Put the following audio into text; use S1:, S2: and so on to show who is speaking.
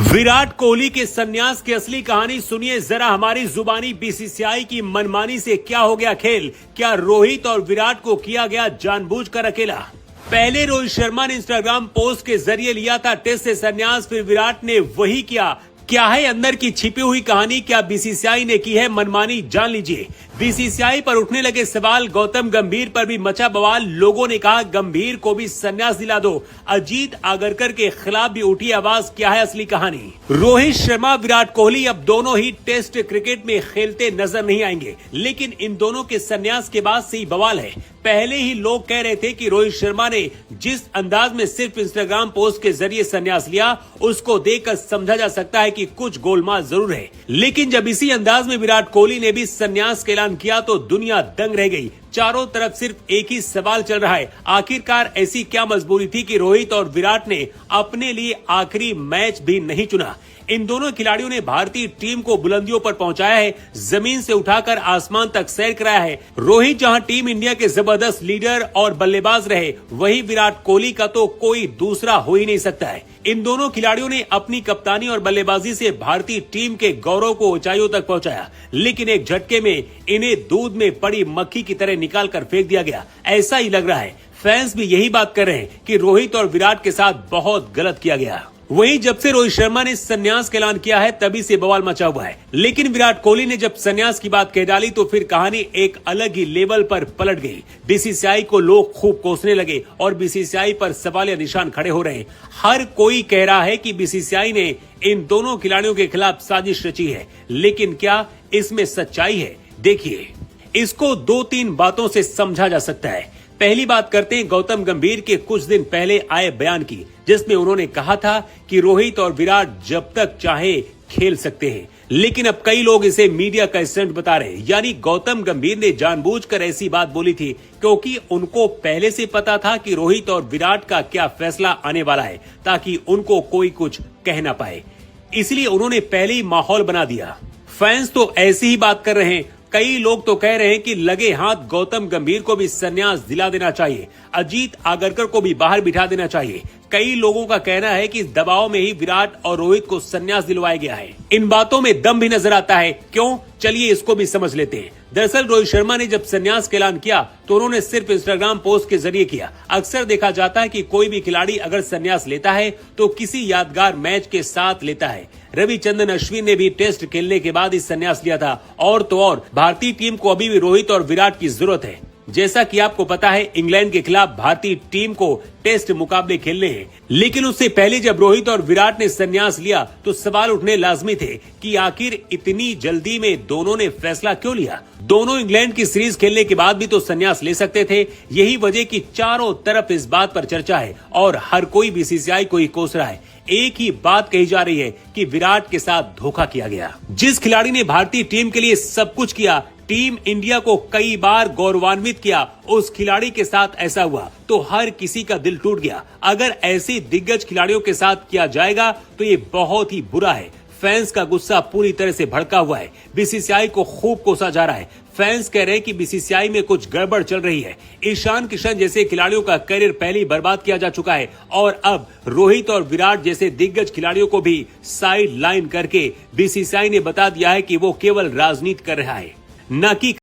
S1: विराट कोहली के संन्यास की असली कहानी सुनिए जरा हमारी जुबानी। बीसीसीआई की मनमानी से क्या हो गया खेल? क्या रोहित और विराट को किया गया जानबूझकर अकेला? पहले रोहित शर्मा ने इंस्टाग्राम पोस्ट के जरिए लिया था टेस्ट से संन्यास, फिर विराट ने वही किया। क्या है अंदर की छिपी हुई कहानी? क्या बीसीसीआई ने की है मनमानी? जान लीजिए। बीसीसीआई पर उठने लगे सवाल, गौतम गंभीर पर भी मचा बवाल। लोगों ने कहा गंभीर को भी संन्यास दिला दो। अजीत आगरकर के खिलाफ भी उठी आवाज। क्या है असली कहानी? रोहित शर्मा, विराट कोहली अब दोनों ही टेस्ट क्रिकेट में खेलते नजर नहीं आएंगे, लेकिन इन दोनों के संन्यास के बाद से ही बवाल है। पहले ही लोग कह रहे थे कि रोहित शर्मा ने जिस अंदाज में सिर्फ इंस्टाग्राम पोस्ट के जरिए संन्यास लिया, उसको देखकर समझा जा सकता है कि कुछ गोलमाल जरूर है। लेकिन जब इसी अंदाज में विराट कोहली ने भी संन्यास का ऐलान किया तो दुनिया दंग रह गई। चारों तरफ सिर्फ एक ही सवाल चल रहा है, आखिरकार ऐसी क्या मजबूरी थी कि रोहित और विराट ने अपने लिए आखिरी मैच भी नहीं चुना? इन दोनों खिलाड़ियों ने भारतीय टीम को बुलंदियों पर पहुंचाया है, जमीन से उठाकर आसमान तक सैर कराया है। रोहित जहां टीम इंडिया के जबरदस्त लीडर और बल्लेबाज रहे, वहीं विराट कोहली का तो कोई दूसरा हो ही नहीं सकता है। इन दोनों खिलाड़ियों ने अपनी कप्तानी और बल्लेबाजी से भारतीय टीम के गौरव को ऊंचाइयों तक पहुंचाया, लेकिन एक झटके में इन्हें दूध में पड़ी मक्खी की तरह निकाल कर फेंक दिया गया। ऐसा ही लग रहा है। फैंस भी यही बात कर रहे हैं कि रोहित और विराट के साथ बहुत गलत किया गया। वहीं जब से रोहित शर्मा ने संन्यास का ऐलान किया है, तभी से बवाल मचा हुआ है। लेकिन विराट कोहली ने जब संन्यास की बात कह डाली तो फिर कहानी एक अलग ही लेवल पर पलट गई। बीसीसीआई को लोग खूब कोसने लगे और बीसीसीआई पर सवालिया निशान खड़े हो रहे हैं। हर कोई कह रहा है कि बीसीसीआई ने इन दोनों खिलाड़ियों के खिलाफ साजिश रची है, लेकिन क्या इसमें सच्चाई है? देखिए, इसको 2-3 बातों से समझा जा सकता है। पहली बात करते हैं गौतम गंभीर के कुछ दिन पहले आए बयान की, जिसमें उन्होंने कहा था कि रोहित और विराट जब तक चाहे खेल सकते हैं। लेकिन अब कई लोग इसे मीडिया का स्टंट बता रहे हैं, यानी गौतम गंभीर ने जानबूझकर ऐसी बात बोली थी क्योंकि उनको पहले से पता था कि रोहित और विराट का क्या फैसला आने वाला है, ताकि उनको कोई कुछ कह ना पाए। इसलिए उन्होंने पहले ही माहौल बना दिया। फैंस तो ऐसी ही बात कर रहे हैं। कई लोग तो कह रहे हैं कि लगे हाथ गौतम गंभीर को भी संन्यास दिला देना चाहिए, अजीत आगरकर को भी बाहर बिठा देना चाहिए। कई लोगों का कहना है कि इस दबाव में ही विराट और रोहित को संन्यास दिलवाया गया है। इन बातों में दम भी नजर आता है। क्यों? चलिए इसको भी समझ लेते हैं। दरअसल रोहित शर्मा ने जब संन्यास का ऐलान किया तो उन्होंने सिर्फ इंस्टाग्राम पोस्ट के जरिए किया। अक्सर देखा जाता है कि कोई भी खिलाड़ी अगर संन्यास लेता है तो किसी यादगार मैच के साथ लेता है। रविचंद्रन अश्विन ने भी टेस्ट खेलने के बाद ही संन्यास लिया था। और तो और भारतीय टीम को अभी भी रोहित और विराट की जरूरत है। जैसा कि आपको पता है, इंग्लैंड के खिलाफ भारतीय टीम को टेस्ट मुकाबले खेलने हैं। लेकिन उससे पहले जब रोहित और विराट ने संन्यास लिया तो सवाल उठने लाजमी थे कि आखिर इतनी जल्दी में दोनों ने फैसला क्यों लिया? दोनों इंग्लैंड की सीरीज खेलने के बाद भी तो संन्यास ले सकते थे। यही वजह की चारों तरफ इस बात पर चर्चा है और हर कोई बीसीसीआई को ही कोस रहा है। एक ही बात कही जा रही है कि विराट के साथ धोखा किया गया। जिस खिलाड़ी ने भारतीय टीम के लिए सब कुछ किया, टीम इंडिया को कई बार गौरवान्वित किया, उस खिलाड़ी के साथ ऐसा हुआ तो हर किसी का दिल टूट गया। अगर ऐसे दिग्गज खिलाड़ियों के साथ किया जाएगा तो ये बहुत ही बुरा है। फैंस का गुस्सा पूरी तरह से भड़का हुआ है। बीसीसीआई को खूब कोसा जा रहा है। फैंस कह रहे हैं कि बीसीसीआई में कुछ गड़बड़ चल रही है। ईशान किशन जैसे खिलाड़ियों का करियर पहले ही बर्बाद किया जा चुका है और अब रोहित और विराट जैसे दिग्गज खिलाड़ियों को भी साइड लाइन करके बीसीसीआई ने बता दिया है कि वो केवल राजनीति कर रहा है, न कि